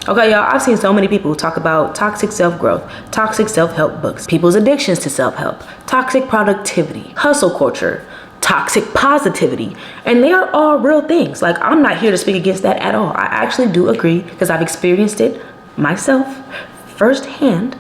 Okay, y'all, I've seen so many people talk about toxic self-growth, toxic self-help books, people's addictions to self-help, toxic productivity, hustle culture, toxic positivity, and they are all real things. Like, I'm not here to speak against that at all. I actually do agree because I've experienced it myself firsthand.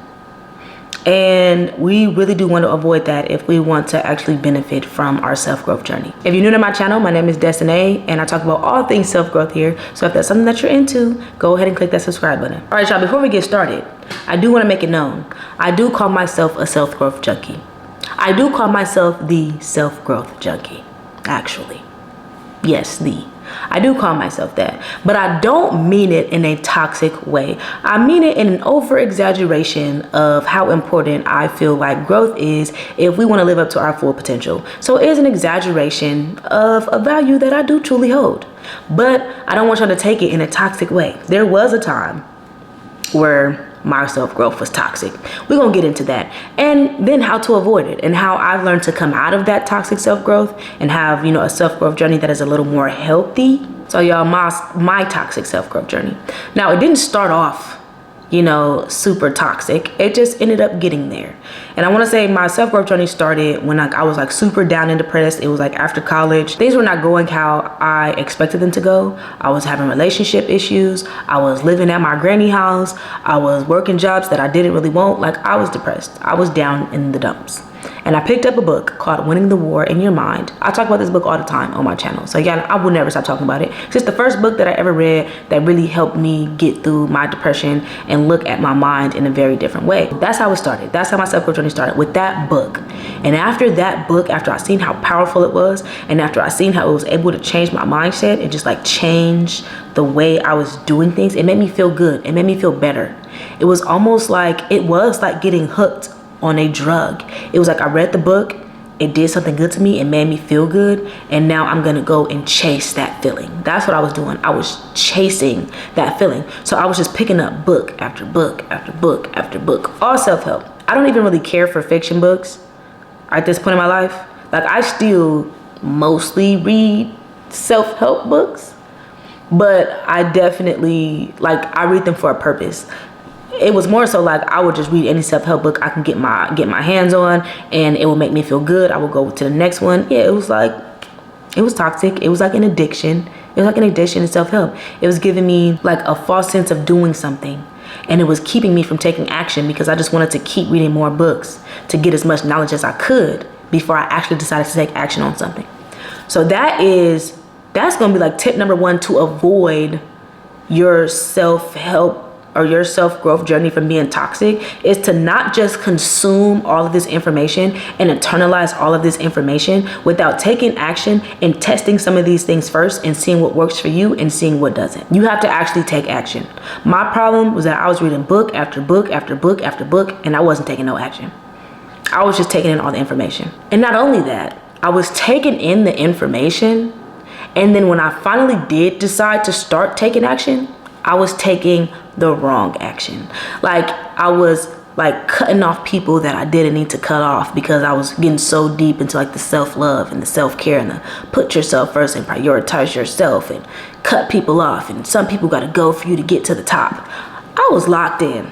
And we really do want to avoid that if we want to actually benefit from our self-growth journey. If you're new to my channel, my name is Destiny, and I talk about all things self-growth here. So if that's something that you're into, go ahead and click that subscribe button. All right, y'all, before we get started, I do want to make it known, I do call myself a self-growth junkie. I do call myself the self-growth junkie, actually. Yes, I do call myself that, but I don't mean it in a toxic way. I mean it in an over exaggeration of how important I feel like growth is if we want to live up to our full potential. So it is an exaggeration of a value that I do truly hold, but I don't want y'all to take it in a toxic way. There was a time where my self-growth was toxic. We're gonna get into that, and then how to avoid it, and how I've learned to come out of that toxic self-growth and have, a self-growth journey that is a little more healthy. So y'all, my toxic self-growth journey. Now, it didn't start off super toxic. It just ended up getting there. And I want to say my self-growth journey started when I was like super down and depressed. It was like after college. Things were not going how I expected them to go. I was having relationship issues. I was living at my granny house. I was working jobs that I didn't really want. Like, I was depressed. I was down in the dumps. And I picked up a book called Winning the War in Your Mind. I talk about this book all the time on my channel. So yeah, I will never stop talking about it. It's just the first book that I ever read that really helped me get through my depression and look at my mind in a very different way. That's how it started. That's how my self-growth journey started, with that book. And after that book, after I seen how powerful it was, and after I seen how it was able to change my mindset and just like change the way I was doing things, it made me feel good. It made me feel better. It was almost like, it was like getting hooked on a drug. It was like I read the book, it did something good to me, it made me feel good, and now I'm gonna go and chase that feeling. That's what I was doing. I was chasing that feeling. So I was just picking up book after book after book after book, all self-help. I don't even really care for fiction books at this point in my life. Like, I still mostly read self-help books, but I definitely, I read them for a purpose. It was more so like I would just read any self-help book I can get my hands on, and it will make me feel good. I will go to the next one. Yeah, it was toxic. It was like an addiction. It was like an addiction to self-help. It was giving me like a false sense of doing something, and it was keeping me from taking action because I just wanted to keep reading more books to get as much knowledge as I could before I actually decided to take action on something. So that's gonna be like tip number one to avoid your self-help or your self-growth journey from being toxic, is to not just consume all of this information and internalize all of this information without taking action and testing some of these things first and seeing what works for you and seeing what doesn't. You have to actually take action. My problem was that I was reading book after book after book after book, and I wasn't taking no action. I was just taking in all the information. And not only that, I was taking in the information, and then when I finally did decide to start taking action, I was taking the wrong action. Like, I was like cutting off people that I didn't need to cut off because I was getting so deep into like the self-love and the self-care and the put yourself first and prioritize yourself and cut people off, and some people got to go for you to get to the top. I was locked in.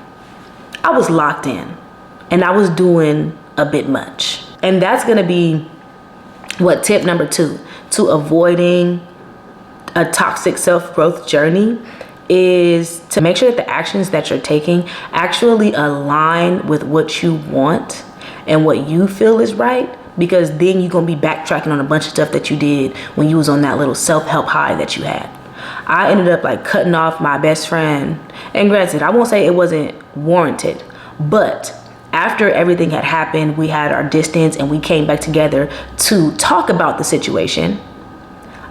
And I was doing a bit much. And that's gonna be what tip number 2 to avoiding a toxic self-growth journey, is to make sure that the actions that you're taking actually align with what you want and what you feel is right, because then you're gonna be backtracking on a bunch of stuff that you did when you was on that little self-help high that you had. I ended up like cutting off my best friend, and granted, I won't say it wasn't warranted, but after everything had happened, we had our distance and we came back together to talk about the situation.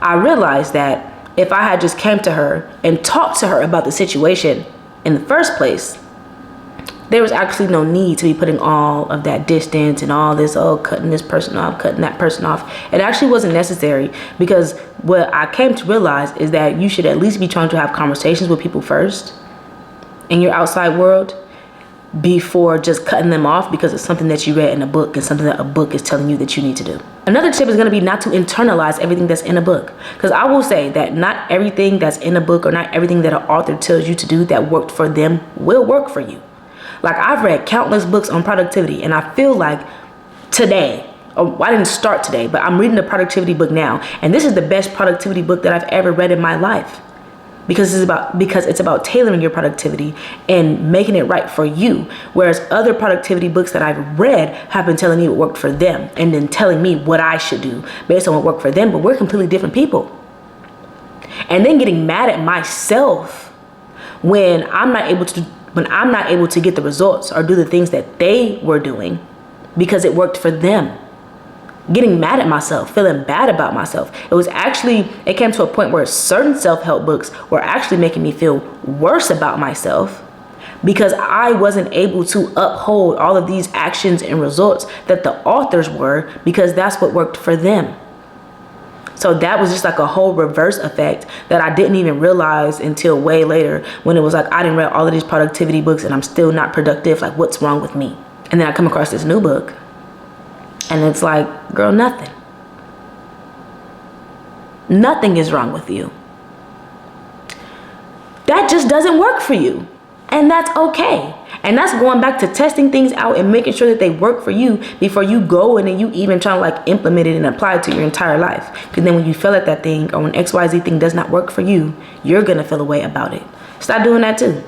I realized that if I had just came to her and talked to her about the situation in the first place, there was actually no need to be putting all of that distance and all this, cutting this person off, cutting that person off. It actually wasn't necessary, because what I came to realize is that you should at least be trying to have conversations with people first in your outside world. before just cutting them off because it's something that you read in a book and something that a book is telling you that you need to do. Another tip is going to be not to internalize everything that's in a book. Because I will say that not everything that's in a book or not everything that an author tells you to do that worked for them will work for you. Like, I've read countless books on productivity, and I feel like today, I didn't start today, but I'm reading a productivity book now, and this is the best productivity book that I've ever read in my life. Because it's about tailoring your productivity and making it right for you. Whereas other productivity books that I've read have been telling me what worked for them and then telling me what I should do based on what worked for them, but we're completely different people. And then getting mad at myself when I'm not able to get the results or do the things that they were doing because it worked for them. Getting mad at myself, feeling bad about myself. It came to a point where certain self-help books were actually making me feel worse about myself because I wasn't able to uphold all of these actions and results that the authors were, because that's what worked for them. So that was just like a whole reverse effect that I didn't even realize until way later, when it was like I didn't read all of these productivity books and I'm still not productive. Like, what's wrong with me? And then I come across this new book. And it's like, girl, nothing. Nothing is wrong with you. That just doesn't work for you. And that's okay. And that's going back to testing things out and making sure that they work for you before you go and then you even try to like implement it and apply it to your entire life. Because then when you feel at that thing, or when XYZ thing does not work for you, you're going to feel a way about it. Stop doing that too.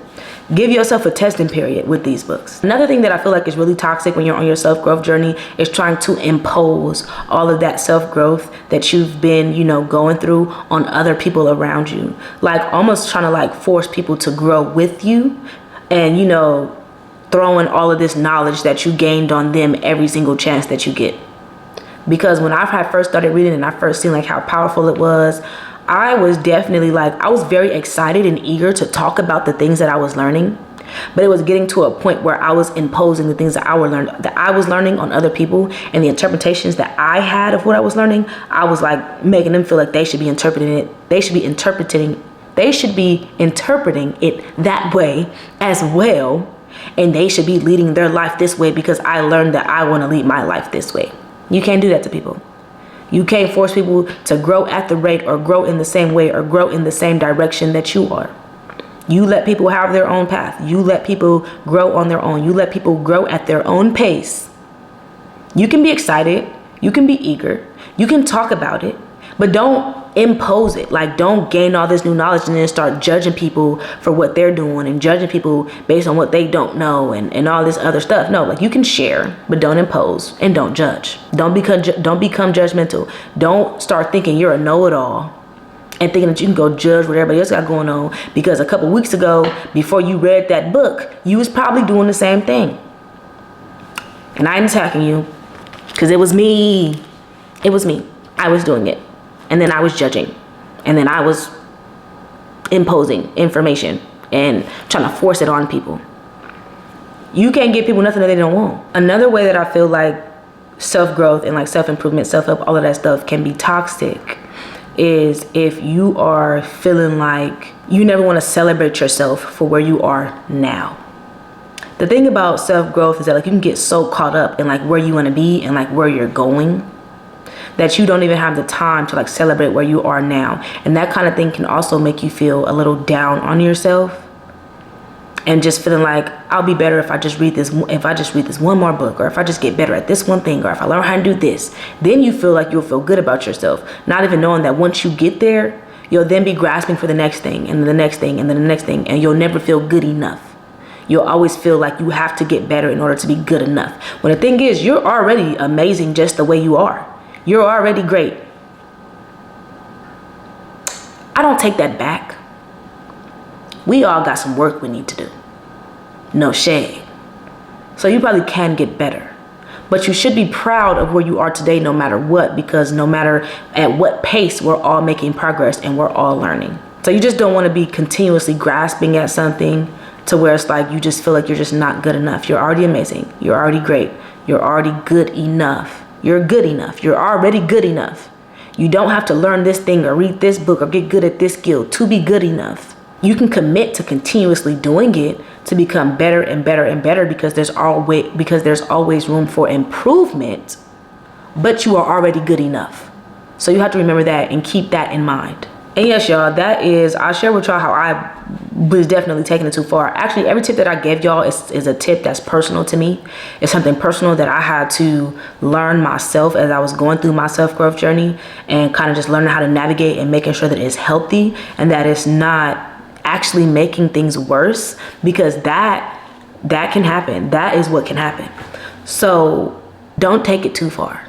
Give yourself a testing period with these books. Another thing that I feel like is really toxic when you're on your self-growth journey is trying to impose all of that self-growth that you've been, going through on other people around you. Like almost trying to like force people to grow with you and, throwing all of this knowledge that you gained on them every single chance that you get. Because when I first started reading and I first seen like how powerful it was, I was definitely I was very excited and eager to talk about the things that I was learning, but it was getting to a point where I was imposing the things that I was learning on other people, and the interpretations that I had of what I was learning, I was like making them feel like they should be interpreting it. They should be interpreting it that way as well, and they should be leading their life this way because I learned that I want to lead my life this way. You can't do that to people. You can't force people to grow at the rate or grow in the same way or grow in the same direction that you are. You let people have their own path. You let people grow on their own. You let people grow at their own pace. You can be excited. You can be eager. You can talk about it, but don't impose it. Like, don't gain all this new knowledge and then start judging people for what they're doing and judging people based on what they don't know and all this other stuff. No, like, you can share, but don't impose and don't judge. Don't become judgmental. Don't start thinking you're a know-it-all and thinking that you can go judge what everybody else got going on because a couple weeks ago, before you read that book, you was probably doing the same thing. And I'm attacking you because it was me. It was me. I was doing it. And then I was judging. And then I was imposing information and trying to force it on people. You can't give people nothing that they don't want. Another way that I feel like self-growth and like self-improvement, self-help, all of that stuff can be toxic is if you are feeling like you never want to celebrate yourself for where you are now. The thing about self-growth is that like you can get so caught up in like where you want to be and like where you're going that you don't even have the time to like celebrate where you are now. And that kind of thing can also make you feel a little down on yourself and just feeling like I'll be better if I just read this one more book, or if I just get better at this one thing, or if I learn how to do this. Then you feel like you'll feel good about yourself, not even knowing that once you get there, you'll then be grasping for the next thing and the next thing and then the next thing, and you'll never feel good enough. You'll always feel like you have to get better in order to be good enough. When the thing is, you're already amazing just the way you are. You're already great. I don't take that back. We all got some work we need to do. No shade. So you probably can get better. But you should be proud of where you are today no matter what, because no matter at what pace, we're all making progress and we're all learning. So you just don't want to be continuously grasping at something to where it's like you just feel like you're just not good enough. You're already amazing. You're already great. You're already good enough. You're good enough. You're already good enough. You don't have to learn this thing or read this book or get good at this skill to be good enough. You can commit to continuously doing it to become better and better and better, because there's always room for improvement, but you are already good enough. So you have to remember that and keep that in mind. And yes, y'all, I share with y'all how I was definitely taking it too far. Actually, every tip that I gave y'all is a tip that's personal to me. It's something personal that I had to learn myself as I was going through my self-growth journey, and kind of just learning how to navigate and making sure that it's healthy and that it's not actually making things worse, because that can happen. That is what can happen. So don't take it too far.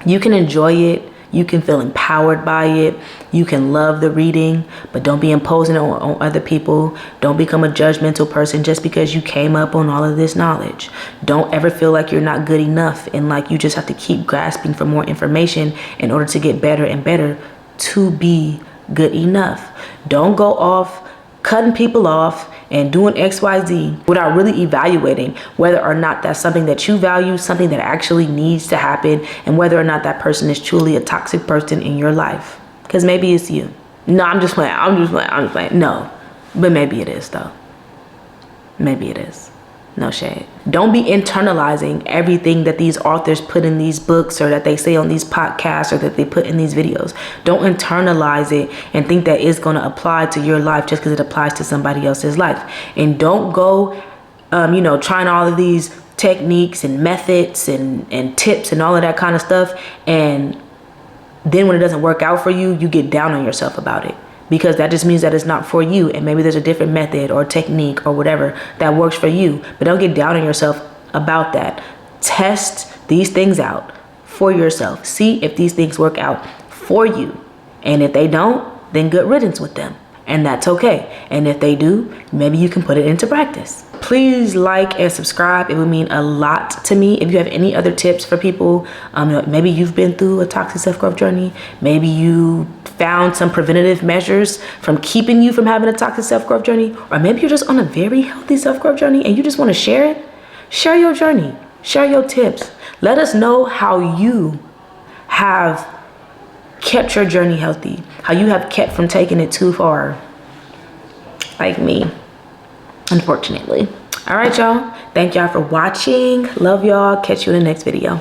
You can enjoy it. You can feel empowered by it. You can love the reading, but don't be imposing it on other people. Don't become a judgmental person just because you came up on all of this knowledge. Don't ever feel like you're not good enough and like you just have to keep grasping for more information in order to get better and better to be good enough. Don't go off cutting people off and doing XYZ without really evaluating whether or not that's something that you value, something that actually needs to happen, and whether or not that person is truly a toxic person in your life. Because maybe it's you. No, I'm just playing. No, but maybe it is though. Maybe it is. No shade. Don't be internalizing everything that these authors put in these books, or that they say on these podcasts, or that they put in these videos. Don't internalize it and think that it's going to apply to your life just because it applies to somebody else's life. And don't go, trying all of these techniques and methods and tips and all of that kind of stuff. And then when it doesn't work out for you, you get down on yourself about it. Because that just means that it's not for you, and maybe there's a different method or technique or whatever that works for you. But don't get down on yourself about that. Test these things out for yourself. See if these things work out for you. And if they don't, then good riddance with them. And that's okay. And if they do, maybe you can put it into practice. Please like and subscribe. It would mean a lot to me. If you have any other tips for people, maybe you've been through a toxic self-growth journey. Maybe you found some preventative measures from keeping you from having a toxic self-growth journey. Or maybe you're just on a very healthy self-growth journey and you just want to share it. Share your journey. Share your tips. Let us know how you have kept your journey healthy, how you have kept from taking it too far, like me, unfortunately. All right, y'all. Thank y'all for watching. Love y'all. Catch you in the next video.